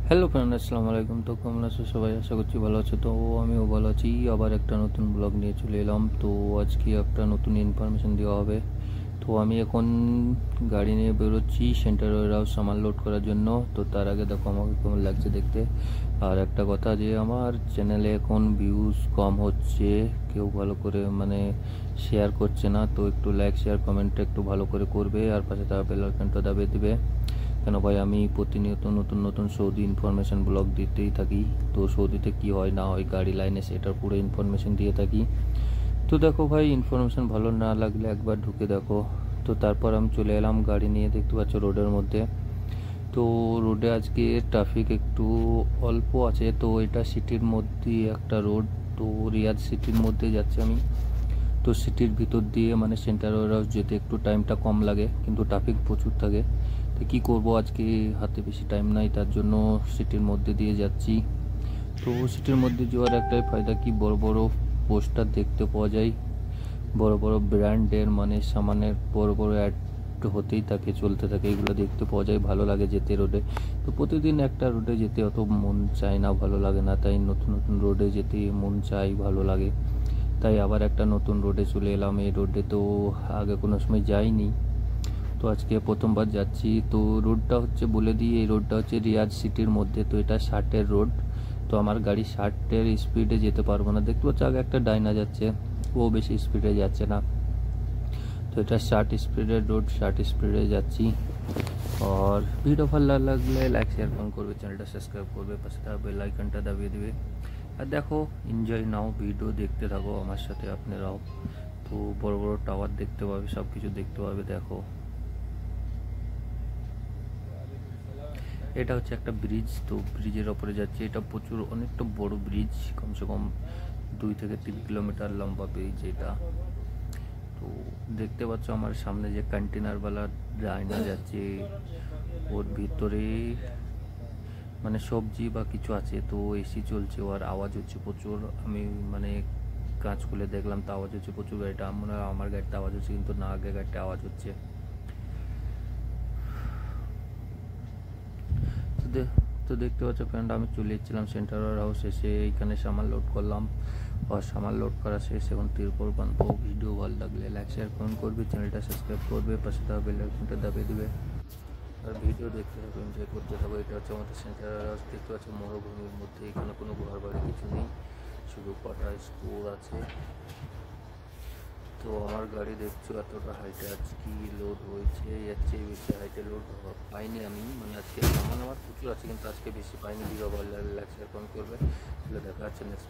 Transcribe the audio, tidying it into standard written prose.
Hello friend, আসসালামু আলাইকুম। তো কেমন আছো সবাই? আশা করছি ভালো আছো। তো আমিও ভালো আছি। আবার একটা নতুন ব্লগ নিয়ে চলে এলাম। তো আজকে একটা নতুন ইনফরমেশন দেওয়া হবে। তো আমি এখন গাড়ি নিয়ে বেরোচ্ছি সেন্টার ওয়ারহাউস সামান লোড করার জন্য। তো তার আগে দেখো আমাকে কেমন লাগছে দেখতে। আর একটা কথা, যে আমার চ্যানেলে এখন ভিউজ কম হচ্ছে, কেউ ভালো করে শেয়ার করছে না। তো একটু লাইক শেয়ার কমেন্টটা একটু ভালো করে করবে, আর পাশে থাকা বেল আইকনটা দাবিয়ে দিবে। কেন ভাই, আমি প্রতিনিয়ত নতুন নতুন সৌদি ইনফরমেশন ব্লগ দিতেই থাকি। তো সৌদিতে কি হয় না হয় গাড়ি লাইনে সেটার পুরো ইনফরমেশন দিয়ে থাকি। তো দেখো ভাই, ইনফরমেশন ভালো না লাগলে একবার ঢুকে দেখো। তো তারপর আমি চলে এলাম গাড়ি নিয়ে, দেখতে পাচ্ছ রোডের মধ্যে। তো রোডে আজকে ট্রাফিক একটু অল্প আছে। তো এটা সিটির মধ্যে একটা রোড। তো রিয়াদ সিটির মধ্যে যাচ্ছি আমি। তো সিটির ভিতর দিয়ে সেন্টার ওয়ারহাউস যেতে একটু টাইমটা কম লাগে, কিন্তু ট্রাফিক প্রচুর থাকে। তো কী করবো, আজকে হাতে বেশি টাইম নাই, তার জন্য সিটির মধ্যে দিয়ে যাচ্ছি। তো সিটির মধ্যে যাওয়ার একটাই ফায়দা, কি বড় বড় পোস্টার দেখতে পাওয়া যায়, বড় বড় ব্র্যান্ডের সামানের বড় বড় অ্যাড হতেই থাকে, চলতে থাকে। এগুলো দেখতে পাওয়া যায়, ভালো লাগে যেতে রোডে। তো প্রতিদিন একটা রোডে যেতে অত মন চায় না, ভালো লাগে না। তাই নতুন নতুন রোডে যেতে মন চাই, ভালো লাগে। তাই আবার একটা নতুন রোডে চলে এলাম। এই রোডে তো আগে কোনো সময় যাইনি, তো আজকে প্রথমবার যাচ্ছি। তো রোডটা হচ্ছে বলে দিই, এই রোডটা হচ্ছে রিয়াদ সিটির মধ্যে। তো এটা 60-এর রোড। তো আমার গাড়ি 60-এর স্পিডে যেতে পারবো না। দেখতে পাচ্ছ আগে একটা ডাইনা যাচ্ছে, ও বেশি স্পিডে যাচ্ছে না। তো এটা 60 স্পিডের রোড, 60 স্পিডে যাচ্ছি। আর ভিডিও ভালো লাগলে লাইক শেয়ার কমেন্ট করবে, চ্যানেলটা সাবস্ক্রাইব করবে, পাশে থাকা বেল আইকনটা দাবিয়ে দেবে। আর দেখো, এনজয় নাও, ভিডিও দেখতে থাকো আমার সাথে আপনারাও। তো বড় বড় টাওয়ার দেখতে পাবে, সব কিছু দেখতে পাবে। দেখো, এটা হচ্ছে একটা ব্রিজ। তো ব্রিজের ওপরে যাচ্ছে, এটা প্রচুর অনেকটা বড় ব্রিজ, কমসে কম 2 থেকে 3 কিলোমিটার লম্বা ব্রিজ এটা। তো দেখতে পাচ্ছ আমার সামনে যে কন্টেনারওয়ালা ডাইনা যাচ্ছে, ওর ভিতরে সবজি বা কিছু আছে। তো এসি চলছে, ওর আওয়াজ হচ্ছে প্রচুর। আমি কাঁচ খুলে দেখলাম, তো আওয়াজ হচ্ছে প্রচুর। গাড়িটা আমার গাড়িতে আওয়াজ হচ্ছে, কিন্তু না, আগে গাড়িটা আওয়াজ হচ্ছে। তো দেখতে পাচ্ছ ফ্রেন্ড, আমি চলে এসেছিলাম সেন্টার ওয়ারহাউস। এসে এইখানে সামান লোড করলাম, আর সামান লোড করা শেষ। এখন তিরপল বানবো। ভিডিও ভালো লাগলে লাইক শেয়ার কমেন্ট করবে, চ্যানেলটা সাবস্ক্রাইব করবে, পাশে থাকা বেল আইকনটা দাবিয়ে দেবে। আর ভিডিও দেখতে থাকো, এনজয় করতে থাকো। এটা হচ্ছে আমাদের সেন্টার ওয়ারহাউস। দেখতে পাচ্ছ মরুভূমির মধ্যে, এখানে কোনো ঘর বাড়ি কিছু নেই, শুধু কটা স্টোর আছে। তো আমার গাড়ি দেখছো এতটা হাইটে আজকে লোড হয়েছে, এর চেয়ে বেশি হাইটে লোড পাইনি আমি। আজকে সামান আমার প্রচুর আছে, কিন্তু আজকে বেশি পাইনি। ভিডিও ভালো লাগলে লাইক শেয়ার কমেন্ট করবে। তাহলে দেখা যাচ্ছে নেক্সট।